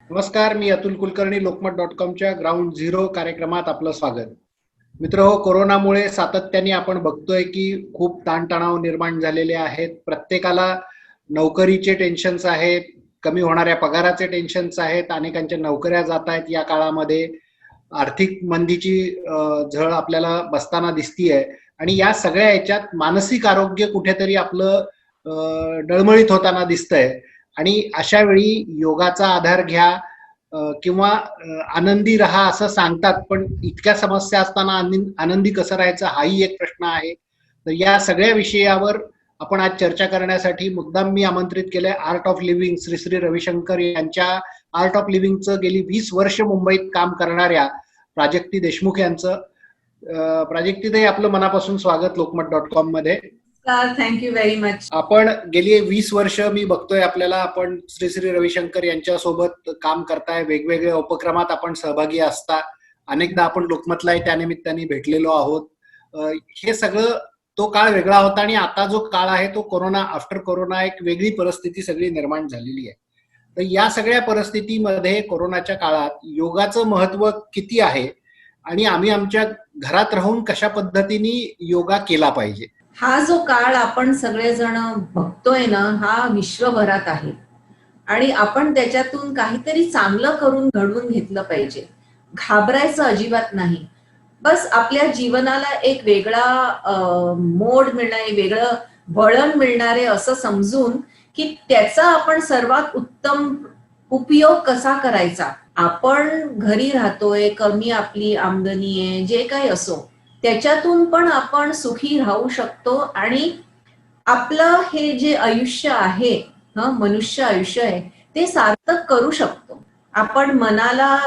नमस्कार, मी अतुल कुलकर्णी. लोकमत.com च्या ground zero कार्यक्रमात आपलं स्वागत. मित्रहो, कोरोनामुळे सातत्याने आपण बघतोय की खूप ताणतणाव निर्माण झालेले आहेत. प्रत्येकाला नोकरीचे टेन्शन्स आहेत, कमी होणाऱ्या पगाराचे टेन्शन्स आहेत, अनेकांच्या नोकऱ्या जात आहेत. या काळामध्ये आर्थिक मंदीची झळ आपल्याला बसताना दिसतीये आणि या सगळ्या याच्यात मानसिक आरोग्य कुठेतरी आपलं डळमळीत होताना दिसतंय. आणि अशा वेळी योगाचा आधार घ्या किंवा आनंदी राहा असं सांगतात, पण इतक्या समस्या असताना आनंदी कसं राहायचं हाही एक प्रश्न आहे. तर या सगळ्या विषयावर आपण आज चर्चा करण्यासाठी मुद्दाम मी आमंत्रित केलंय art of living Shri Shri Ravishankar यांच्या आर्ट ऑफ लिव्हिंगचं गेली 20 वर्ष मुंबईत काम करणाऱ्या प्राजक्ती देशमुख यांचं. प्राजक्तीताई, आपलं मनापासून स्वागत लोकमत.com मध्ये. Thank you very much. आपण गेली 20 वर्ष मी बघतोय आपल्याला, आपण श्री श्री रविशंकर यांच्या सोबत काम करताय, वेगवेगळ्या उपक्रमात आपण सहभागी असता, अनेकदा आपण लोकमतलाही त्यानिमित्ताने भेटलेलो आहोत. हे सगळं तो काळ वेगळा होता आणि आता जो काळ आहे तो कोरोना, आफ्टर कोरोना एक वेगळी परिस्थिती सगळी निर्माण झालेली आहे. तर या सगळ्या परिस्थितीमध्ये कोरोनाच्या काळात योगाचं महत्व किती आहे आणि आम्ही आमच्या घरात राहून कशा पद्धतीने योगा केला पाहिजे? हा जो काळ आपण सगळेजण बघतोय ना, हा विश्वभरात आहे आणि आपण त्याच्यातून काहीतरी चांगलं करून घडवून घेतलं पाहिजे. घाबरायचं अजिबात नाही. बस आपल्या जीवनाला एक वेगळा मोड मिळणार, वेगळं वळण मिळणार आहे असं समजून की त्याचा आपण सर्वात उत्तम उपयोग कसा करायचा. आपण घरी राहतोय, कमी आपली आमदनी आहे, जे काही असो, त्याच्यातून पण आपण सुखी राहू शकतो आणि आपलं हे जे आयुष्य आहे, मनुष्य आयुष्य आहे, ते सार्थक करू शकतो. आपण मनाला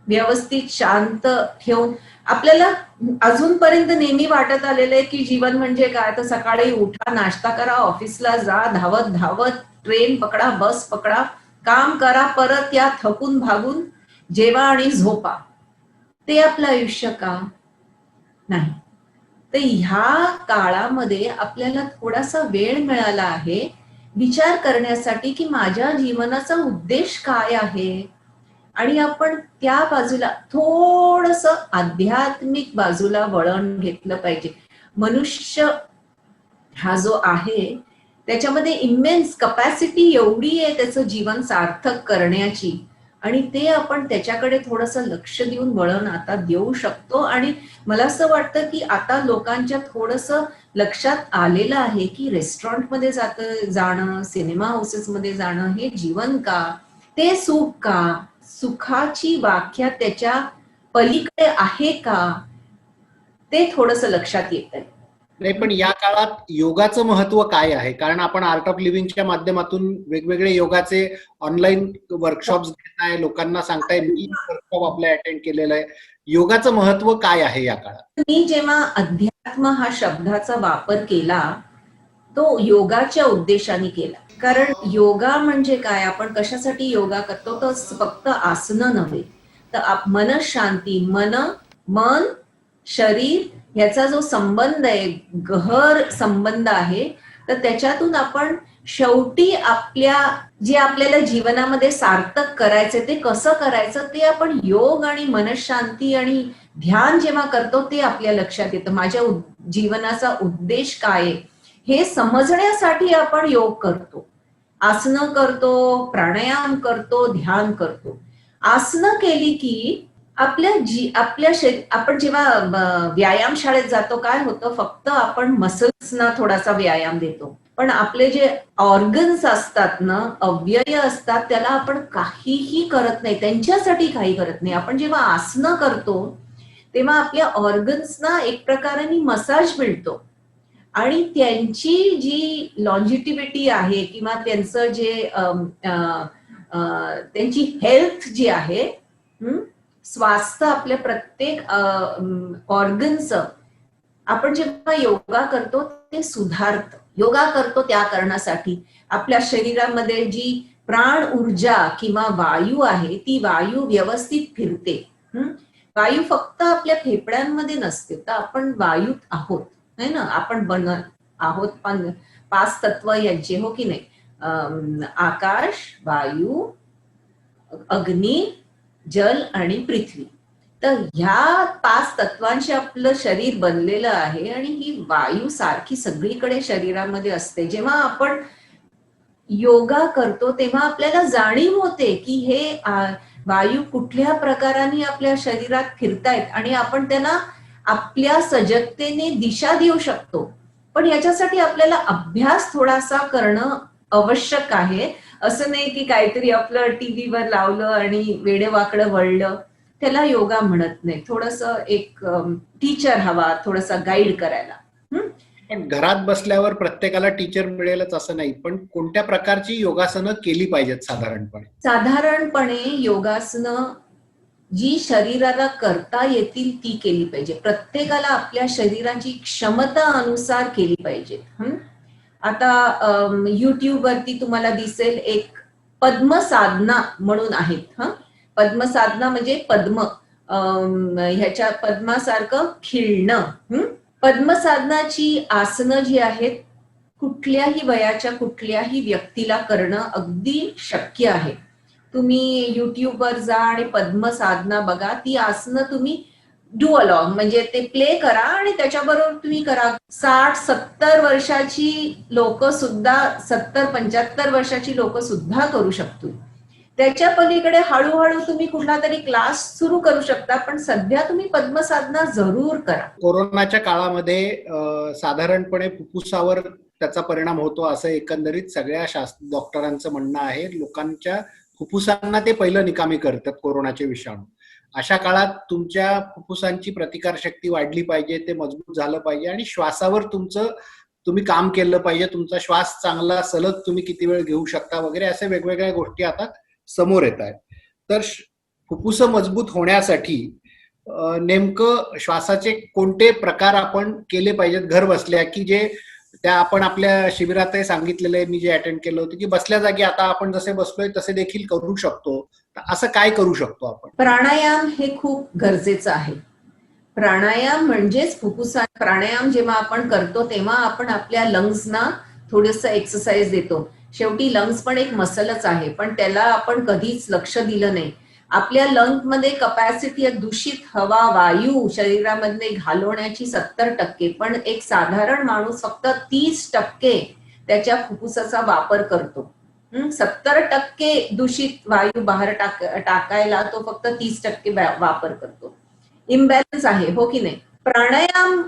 व्यवस्थित शांत ठेवून आपल्याला अजूनपर्यंत नेहमी वाटत आलेलं आहे की जीवन म्हणजे काय, तर सकाळी उठा, नाश्ता करा, ऑफिसला जा, धावत धावत ट्रेन पकडा, बस पकडा, काम करा, परत या थकून भागून जेवा आणि झोपा. ते आपलं आयुष्य का नाही? तर ह्या काळामध्ये आपल्याला थोडासा वेळ मिळाला आहे विचार करण्यासाठी की माझ्या जीवनाचा उद्देश काय आहे आणि आपण त्या बाजूला थोडस आध्यात्मिक बाजूला वळण घेतलं पाहिजे. मनुष्य हा जो आहे त्याच्यामध्ये इमेन्स कपॅसिटी एवढी आहे त्याचं जीवन सार्थक करण्याची, आणि ते आपण त्याच्याकडे थोडंसं लक्ष देऊन वळण आता देऊ शकतो. आणि मला असं वाटतं की आता लोकांच्या थोडंसं लक्षात आलेलं आहे की रेस्टॉरंटमध्ये जाणं, सिनेमा हाऊसेसमध्ये जाणं हे जीवन का, ते सुख का, सुखाची व्याख्या त्याच्या पलीकडे आहे का, ते थोडंसं लक्षात येत आहे. नाही, पण या काळात योगाचं महत्व काय आहे? कारण आपण आर्ट ऑफ लिव्हिंगच्या माध्यमातून वेगवेगळे योगाचे ऑनलाईन वर्कशॉप्स घेताय, लोकांना सांगताय. मी वर्कशॉप आपलं अटेंड केलेलं आहे. योगाचं महत्व काय आहे या काळात? मी जेव्हा अध्यात्म हा शब्दाचा वापर केला तो योगाच्या उद्देशाने केला. कारण योगा म्हणजे काय, आपण कशासाठी योगा करतो, तर फक्त आसनं नव्हे, तर मन शांती, मन शरीर ह्याचा जो संबंध आहे, गहर संबंध आहे, तर त्याच्यातून आपण शेवटी जे आपल्याला जीवनामध्ये सार्थक करायचं ते कसं करायचं, ते आपण योग आणि मनशांती आणि ध्यान जेव्हा करतो ते आपल्या लक्षात येतं. माझ्या जीवनाचा उद्देश काय आहे हे समजण्यासाठी आपण योग करतो, आसनं करतो, प्राणायाम करतो, ध्यान करतो. आसनं केली की आपल्या आपण जेव्हा व्यायाम शाळेत जातो काय होतं, फक्त आपण मसल्सना थोडासा व्यायाम देतो, पण आपले जे ऑर्गन्स असतात ना, अवयव असतात, त्याला आपण काहीही करत नाही, त्यांच्यासाठी काही करत नाही. आपण जेव्हा आसनं करतो तेव्हा आपल्या ऑर्गन्सना एक प्रकारे मसाज मिळतो आणि त्यांची जी लॉन्जिटिव्हिटी आहे किंवा त्यांचं जे त्यांची हेल्थ जी आहे, स्वास्थ्य आपल्या प्रत्येक ऑर्गनचं आपण जेव्हा योगा करतो ते सुधारतं. योगा करतो त्या कारणासाठी आपल्या शरीरामध्ये जी प्राण ऊर्जा किंवा वायू आहे ती वायू व्यवस्थित फिरते. वायू फक्त आपल्या फेफड्यांमध्ये नसते, तर आपण वायूत आहोत, है ना, आपण बनत आहोत 5 तत्व यांचे, हो की नाही? आकाश, वायू, अग्नी, जल आणि पृथ्वी. तर ह्या 5 तत्वांशी आपलं शरीर बनलेलं आहे आणि ही वायू सारखी सगळीकडे शरीरामध्ये असते. जेव्हा आपण योगा करतो तेव्हा आपल्याला जाणीव होते की हे वायू कुठल्या प्रकाराने आपल्या शरीरात फिरतायत आणि आपण त्यांना आपल्या सजगतेने दिशा देऊ शकतो. पण याच्यासाठी आपल्याला अभ्यास थोडासा करणं आवश्यक आहे. असं नाही की काहीतरी आपलं टीव्हीवर लावलं आणि वेडेवाकडं वळलं, त्याला योगा म्हणत नाही. थोडंसं एक टीचर हवा, थोडासा गाईड करायला. पण घरात बसल्यावर प्रत्येकाला टीचर मिळेलच असं नाही, पण कोणत्या प्रकारची योगासनं केली पाहिजेत साधारणपणे? साधारणपणे योगासनं जी शरीराला करता येतील ती केली पाहिजे. प्रत्येकाला आपल्या शरीराची क्षमता अनुसार केली पाहिजे. आता YouTube वरती तुम्हाला दिसेल एक पद्मसाधना म्हणून आहेत. पद्मसाधना म्हणजे पद्म, ह्याच्या पद्मासारखं खिळणं. पद्मसाधनाची आसनं जी आहेत कुठल्याही वयाच्या कुठल्याही व्यक्तीला करणं अगदी शक्य आहे. तुम्ही युट्यूबवर जा आणि पद्मसाधना बघा. ती आसनं तुम्ही डू अलॉंग म्हणजे ते प्ले करा आणि त्याच्याबरोबर तुम्ही करा. 60-70 वर्षाची लोक सुद्धा, 70-75 वर्षाची लोक सुद्धा करू शकतो. त्याच्या पलीकडे हळूहळू तुम्ही कुठला तरी क्लास सुरू करू शकता, पण सध्या तुम्ही पद्मसाधना जरूर करा. कोरोनाच्या काळामध्ये साधारणपणे फुफ्फुसावर त्याचा परिणाम होतो असं एकंदरीत सगळ्या डॉक्टरांचं म्हणणं आहे. लोकांच्या फुफ्फुसांना ते पहिलं निकामी करतात कोरोनाचे विषाणू. अशा काळात तुमच्या फुफ्फुसांची प्रतिकारशक्ती वाढली पाहिजे, ते मजबूत झालं पाहिजे आणि श्वासावर तुम्ही काम केलं पाहिजे. तुमचा श्वास चांगला सलग तुम्ही किती वेळ घेऊ शकता वगैरे अशा वेगवेगळ्या गोष्टी आता समोर येत आहेत. तर फुफ्फुस मजबूत होण्यासाठी नेमकं श्वासाचे कोणते प्रकार आपण केले पाहिजेत घर बसल्या, की जे त्या आपण आपल्या शिबिरातही सांगितलेलं मी जे अटेंड केलं होतं की बसल्या जागी आता आपण जसे बसलोय तसे देखील करू शकतो. असं काय करू शकतो आपण? प्राणायाम हे खूप गरजेचं आहे. प्राणायाम म्हणजेच फुफ्फुसा. प्राणायाम जेव्हा आपण करतो तेव्हा आपण आपल्या लंग्सना थोडंसं एक्सरसाइज देतो. शेवटी लंग्स पण एक मसलच आहे, पण त्याला आपण कधीच लक्ष दिलं नाही. आपल्या लंग्समध्ये कपॅसिटी आहे दूषित हवा, वायू शरीरामध्ये घालवण्याची 70%, पण एक साधारण माणूस फक्त 30% त्याच्या फुफ्फुसाचा वापर करतो. 70% दूषित वायू बाहेर टाकायला तो फक्त 30% वापर करतो. इम्बॅलन्स आहे, हो की नाही? प्राणायाम,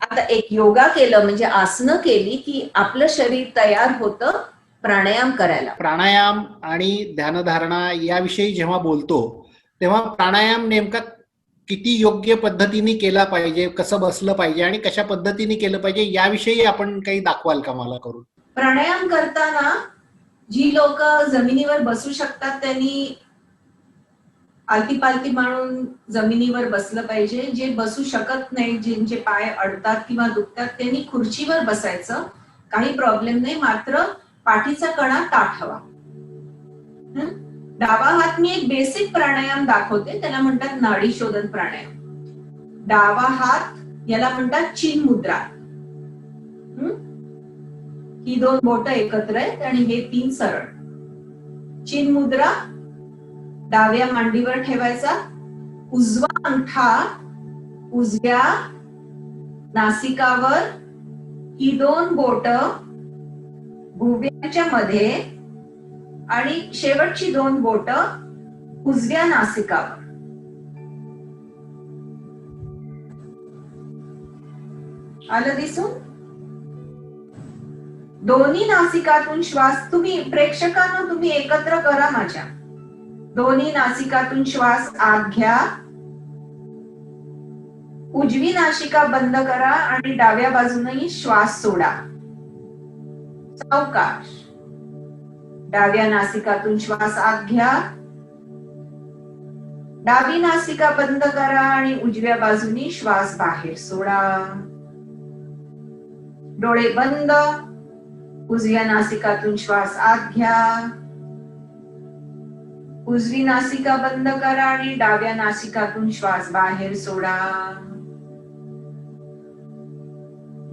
आता एक योगा केलं म्हणजे आसनं केली की आपलं शरीर तयार होतं प्राणायाम करायला. प्राणायाम आणि ध्यानधारणा याविषयी जेव्हा बोलतो तेव्हा प्राणायाम नेमका किती योग्य पद्धतीने केला पाहिजे, कसं बसलं पाहिजे आणि कशा पद्धतीने केलं पाहिजे याविषयी आपण काही दाखवाल का मला करून? प्राणायाम करताना जी लोक जमिनीवर बसू शकतात त्यांनी आलती पालती मारून जमिनीवर बसलं पाहिजे. जे बसू शकत नाही, ज्यांचे पाय अडतात किंवा दुखतात, त्यांनी खुर्चीवर बसायचं, काही प्रॉब्लेम नाही. मात्र पाठीचा कणा ताठ हवा. डावा हात, मी एक बेसिक प्राणायाम दाखवते, त्याला म्हणतात नाडी शोधन प्राणायाम. डावा हात याला म्हणतात चिन मुद्रा. ही 2 बोटं एकत्र आहेत आणि हे 3 सरळ. चिन मुद्रा डाव्या मांडीवर ठेवायचा. उजवा अंगठा उजव्या नासिकावर, ही 2 बोटं भुवयाच्या मध्ये आणि शेवटची 2 बोटं उजव्या नासिकावर. आलं दिसून? दोन्ही नासिकातून श्वास, तुम्ही प्रेक्षकांना तुम्ही एकत्र करा माझ्या. दोन्ही नासिकातून श्वास आत घ्या, उजवी नासिका बंद करा आणि डाव्या बाजूनही श्वास सोडा. सावकाश. डाव्या नासिकातून श्वास आत घ्या, डावी नासिका बंद करा आणि उजव्या बाजूनी श्वास बाहेर सोडा. डोळे बंद, उजव्या नासिकातून श्वास आत घ्या, उजवी नासिका बंद करा आणि डाव्या नासिकातून श्वास बाहेर सोडा.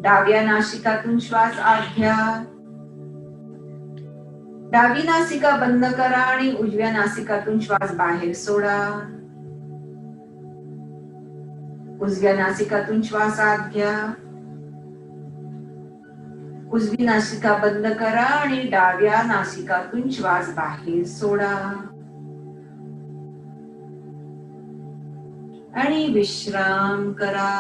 डाव्या नासिकातून श्वास आत घ्या, डावी नासिका बंद करा आणि उजव्या नासिकातून श्वास बाहेर सोडा. उजव्या नासिकातून श्वास आत घ्या. उजवी नासिका बंद करा आणि डाव्या नासिकातून श्वास बाहेर सोडा. आणि विश्राम करा.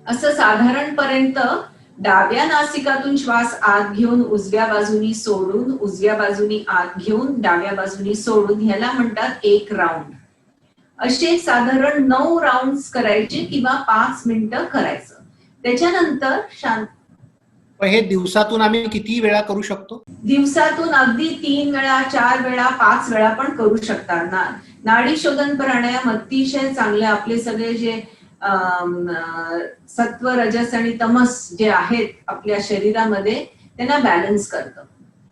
असं साधारणपर्यंत डाव्या नासिकातून श्वास आत घेऊन उजव्या बाजूनी सोडून, उजव्या बाजूनी आत घेऊन डाव्या बाजूनी सोडून, ह्याला म्हणतात एक राऊंड. असे साधारण 9 राऊंड करायचे किंवा 5 मिनिटं करायचं. त्याच्यानंतर शांत. हे दिवसातून आम्ही किती वेळा करू शकतो? दिवसातून अगदी 3 वेळा, 4 वेळा, 5 वेळा पण करू शकता. नाडी शोधन प्राणायाम अतिशय चांगले. आपले सगळे जे सत्व, रजस आणि तमस जे आहेत आपल्या शरीरामध्ये त्यांना बॅलन्स करतं.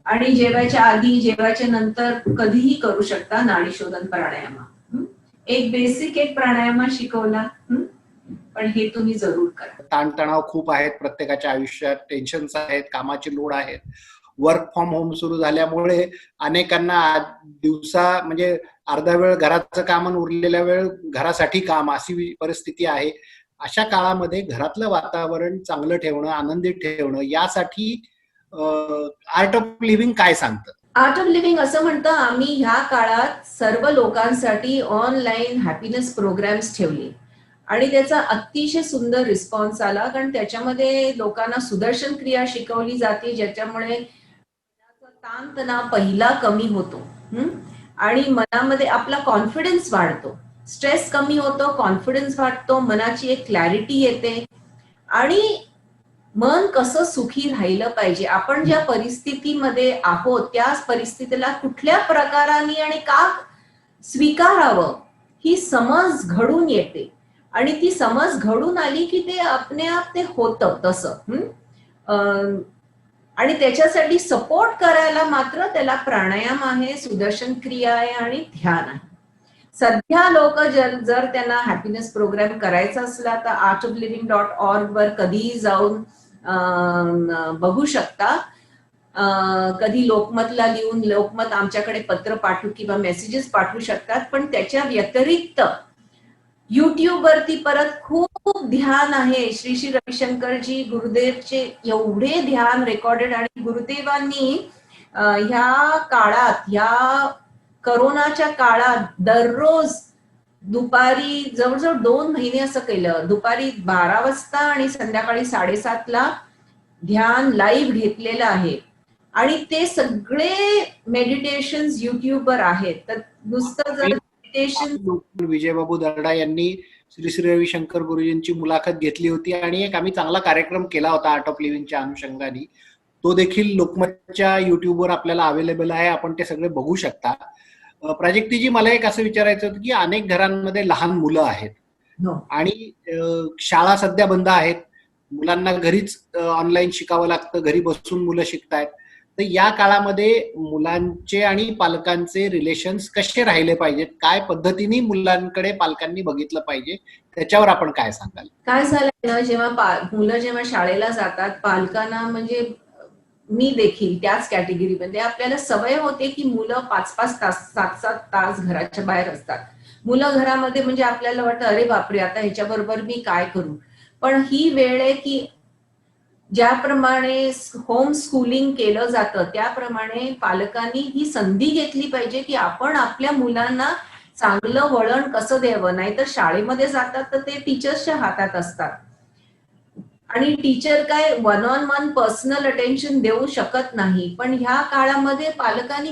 आणि जेवायच्या आधी, जेवायच्या नंतर कधीही करू शकता नाडी शोधन प्राणायाम. एक बेसिक एक प्राणायाम शिकवला, पण हे तुम्ही जरूर करा. ताणतणाव खूप आहेत प्रत्येकाच्या आयुष्यात, टेन्शन्स आहेत, कामाचे लोड आहेत. वर्क फ्रॉम होम सुरू झाल्यामुळे अनेकांना दिवसा म्हणजे अर्धा वेळ घराचं काम आणि उरलेला वेळ घरासाठी काम, अशी परिस्थिती आहे. अशा काळामध्ये घरातलं वातावरण चांगलं ठेवणं, आनंदित ठेवणं, यासाठी आर्ट ऑफ लिव्हिंग काय सांगतं? आर्ट ऑफ लिव्हिंग असं म्हणतं, आम्ही ह्या काळात सर्व लोकांसाठी ऑनलाईन हॅपीनेस प्रोग्राम्स ठेवले आणि त्याचा अतिशय सुंदर रिस्पॉन्स आला. कारण त्याच्यामध्ये लोकांना सुदर्शन क्रिया शिकवली जाते, ज्याच्यामुळे ताणतणाव पहिला कमी होतो आणि मनामध्ये आपला कॉन्फिडन्स वाढतो, स्ट्रेस कमी होतो, कॉन्फिडन्स वाढतो, मनाची एक क्लॅरिटी येते आणि मन कसं सुखी राहिलं पाहिजे, आपण ज्या परिस्थितीमध्ये आहोत त्याच परिस्थितीला कुठल्या प्रकाराने आणि का स्वीकारावं ही समज घडून येते. आणि ती समज घडून आली की ते आपणे आप ते होतं तसं. आणि त्याच्यासाठी सपोर्ट करायला मात्र त्याला प्राणायाम आहे, सुदर्शन क्रिया आहे आणि ध्यान आहे. सध्या लोक जर त्यांना हॅपीनेस प्रोग्राम करायचा असला तर artofliving.org वर कधीही जाऊन बघू शकता. कधी लोकमतला लिहून, लोकमत आमच्याकडे पत्र पाठवू किंवा मेसेजेस पाठवू शकतात. पण त्याच्या व्यतिरिक्त युट्यूब वरती परत खूप ध्यान आहे. श्री श्री रविशंकरजी गुरुदेवचे एवढे ध्यान रेकॉर्डेड, आणि गुरुदेवांनी ह्या काळात, ह्या करोनाच्या काळात दररोज दुपारी जवळजवळ 2 महिने असं केलं. दुपारी 12 वाजता आणि संध्याकाळी 7:30 ला ध्यान लाईव्ह घेतलेलं आहे. आणि ते सगळे मेडिटेशन्स युट्यूबवर आहेत. तर नुसतं जर मेडिटेशन, विजयबाबू दर्डा यांनी श्री श्री रविशंकर गुरुजींची मुलाखत घेतली होती आणि एक आम्ही चांगला कार्यक्रम केला होता आर्ट ऑफ लिव्हिंगच्या अनुषंगाने. तो देखील लोकमतच्या युट्यूबवर आपल्याला अवेलेबल आहे, आपण ते सगळे बघू शकता. प्राजक्तीजी, मला एक असं विचारायचं होतं की अनेक घरांमध्ये लहान मुलं आहेत आणि शाळा सध्या बंद आहेत, मुलांना घरीच ऑनलाईन शिकावं लागतं, घरी बसून मुलं शिकतायत. तर या काळामध्ये मुलांचे आणि पालकांचे रिलेशन्स कसे राहिले पाहिजेत, काय पद्धतीने मुलांकडे पालकांनी बघितलं पाहिजे, त्याच्यावर आपण काय सांगाल? काय झालंय ना, मुलं जेव्हा शाळेला जातात, पालकांना म्हणजे मी देखील त्याच कॅटेगरीमध्ये, आपल्याला सवय होते की मुलं 5-5 तास, 7-7 तास घराच्या बाहेर असतात. मुलं घरामध्ये म्हणजे आपल्याला वाटतं अरे बापरे, आता ह्याच्याबरोबर मी काय करू. पण ही वेळ आहे की ज्याप्रमाणे होम स्कूलिंग केलं जातं त्याप्रमाणे पालकांनी ही संधी घेतली पाहिजे की आपण आपल्या मुलांना चांगलं वळण कसं द्यावं. नाहीतर शाळेमध्ये जातात तर ते टीचर्सच्या हातात असतात आणि टीचर काय 1-on-1 पर्सनल अटेन्शन देऊ शकत नाही. पण ह्या काळामध्ये पालकांनी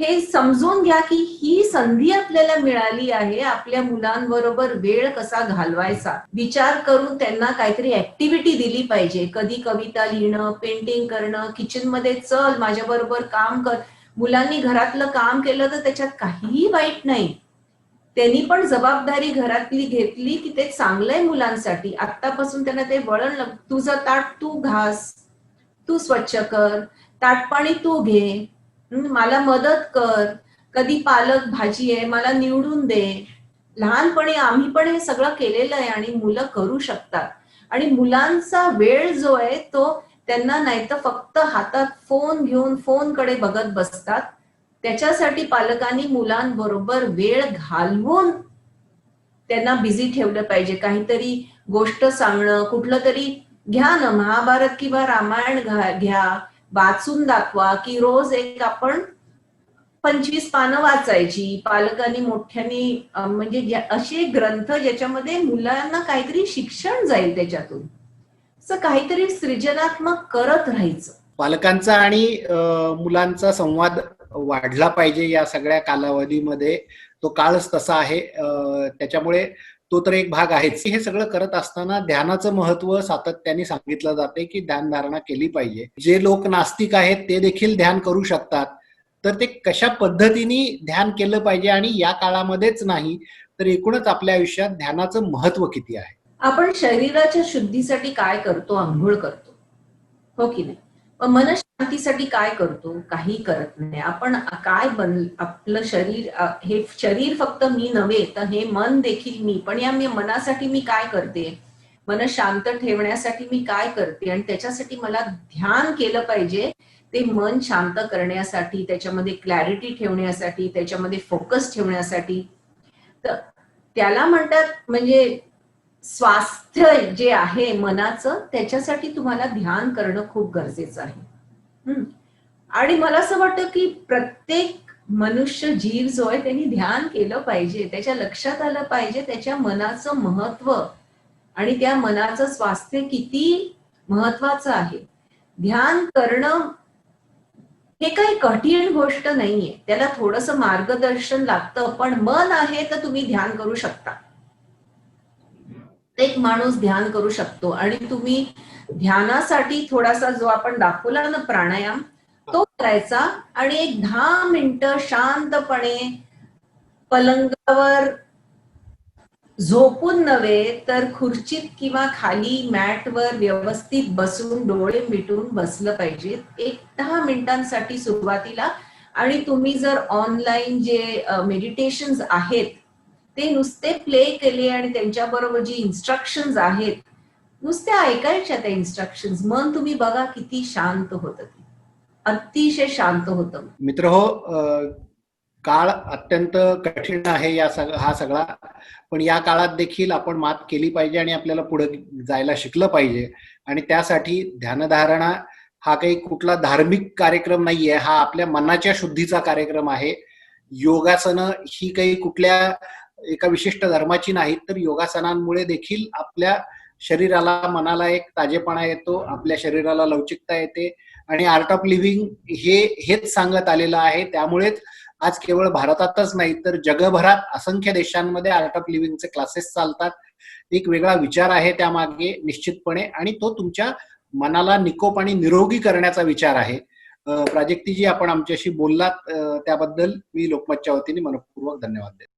हे समजून घ्या की ही संधी आपल्याला मिळाली आहे आपल्या मुलांबरोबर वेळ कसा घालवायचा विचार करून त्यांना काहीतरी ऍक्टिव्हिटी दिली पाहिजे. कधी कविता लिहिणं, पेंटिंग करणं, किचन मध्ये चल माझ्या बरोबर काम कर. मुलांनी घरातलं काम केलं तर त्याच्यात काहीही वाईट नाही. त्यांनी पण जबाबदारी घरातली घेतली की ते चांगलंय मुलांसाठी. आतापासून त्यांना ते वळण, तुझं ताट तू घास, तू स्वच्छ कर, ताटपाणी तू घे, मला मदत कर, कधी पालक भाजी आहे मला निवडून दे. लहानपणी आम्ही पण हे सगळं केलेलं आहे आणि मुलं करू शकतात. आणि मुलांचा वेळ जो आहे तो त्यांना नाही तर फक्त हातात फोन घेऊन फोनकडे बघत बसतात. त्याच्यासाठी पालकांनी मुलांबरोबर वेळ घालवून त्यांना बिझी ठेवलं पाहिजे. काहीतरी गोष्ट सांगणं, कुठलं तरी घ्या ना, महाभारत किंवा रामायण घ्या, वाचून दाखवा, की रोज एक आपण 25 पानं वाचायची. पालकांनी मोठ्यांनी म्हणजे असे ग्रंथ ज्याच्यामध्ये मुलांना काहीतरी शिक्षण जाईल त्याच्यातून. असं काहीतरी सृजनात्मक करत राहायचं. पालकांचा आणि मुलांचा संवाद वाढला पाहिजे या सगळ्या कालावधीमध्ये. तो काळच तसा आहे. त्याच्यामुळे तो तर एक भाग आहेच. हे सगळं करत असताना ध्यानाचं महत्व सातत्याने सांगितलं जाते की ध्यानधारणा केली पाहिजे. जे लोक नास्तिक आहेत ते देखील ध्यान करू शकतात. तर ते कशा पद्धतीने ध्यान केलं पाहिजे आणि या काळामध्येच नाही तर एकूणच आपल्या आयुष्यात ध्यानाचं महत्व किती आहे? आपण शरीराच्या शुद्धीसाठी काय करतो? अंघोळ करतो, हो की नाही? मनशांतीसाठी काय करतो? काही करत नाही. आपण काय आपलं शरीर, हे शरीर फक्त मी नव्हे तर हे मन देखील मी, पण या मनासाठी मी काय करते? मन शांत ठेवण्यासाठी मी काय करते? आणि त्याच्यासाठी मला ध्यान केलं पाहिजे. ते मन शांत करण्यासाठी, त्याच्यामध्ये क्लॅरिटी ठेवण्यासाठी, त्याच्यामध्ये फोकस ठेवण्यासाठी. तर त्याला म्हणतात म्हणजे स्वास्थ्य जे आहे मनाचं, त्याच्यासाठी तुम्हाला ध्यान करणं खूप गरजेचं आहे. आणि मला असं वाटतं की प्रत्येक मनुष्य जीव जो आहे त्यांनी ध्यान केलं पाहिजे. त्याच्या लक्षात आलं पाहिजे त्याच्या मनाचं महत्व आणि त्या मनाचं स्वास्थ्य किती महत्वाचं आहे. ध्यान करणं हे काही कठीण गोष्ट नाहीये. त्याला थोडंसं मार्गदर्शन लागतं, पण मन आहे तर तुम्ही ध्यान करू शकता. एक माणूस ध्यान करू शकतो. आणि तुम्ही ध्यानासाठी थोडासा जो आपण दाखवला ना प्राणायाम, तो करायचा आणि एक 10 मिनिटं शांतपणे पलंगावर झोपून नव्हे तर खुर्चीत किंवा खाली मॅटवर व्यवस्थित बसून डोळे मिटून बसलं पाहिजे एक 10 मिनिटांसाठी सुरुवातीला. आणि तुम्ही जर ऑनलाईन जे मेडिटेशन्स आहेत ते नुसते प्ले केले आणि त्यांच्याबरोबर जी इन्स्ट्रक्शन्स आहेत नुसत्या ऐकायच्या त्या इन्स्ट्रक्शन्स, मन तुम्ही बघा किती शांत होतं, ते अतिशय शांत होतं. मित्र हो, काळ अत्यंत कठीण आहे हा सगळा, पण या काळात देखील आपण मात केली पाहिजे आणि आपल्याला पुढे जायला शिकलं पाहिजे. आणि त्यासाठी ध्यानधारणा हा काही कुठला धार्मिक कार्यक्रम नाहीये, हा आपल्या मनाच्या शुद्धीचा कार्यक्रम आहे. योगासनं ही काही कुठल्या एका विशिष्ट धर्माची नाहीत, तर योगासनांमुळे देखील आपल्या शरीराला, मनाला एक ताजेपणा येतो, आपल्या शरीराला लवचिकता येते. आणि आर्ट ऑफ लिव्हिंग हेच सांगत आलेलं आहे. त्यामुळेच आज केवळ भारतातच नाही तर जगभरात असंख्य देशांमध्ये आर्ट ऑफ लिव्हिंगचे क्लासेस चालतात. एक वेगळा विचार आहे त्यामागे निश्चितपणे, आणि तो तुमच्या मनाला निकोप आणि निरोगी करण्याचा विचार आहे. प्राजक्तीजी, आपण आमच्याशी बोललात त्याबद्दल मी लोकमतच्या वतीने मनपूर्वक धन्यवाद देतो.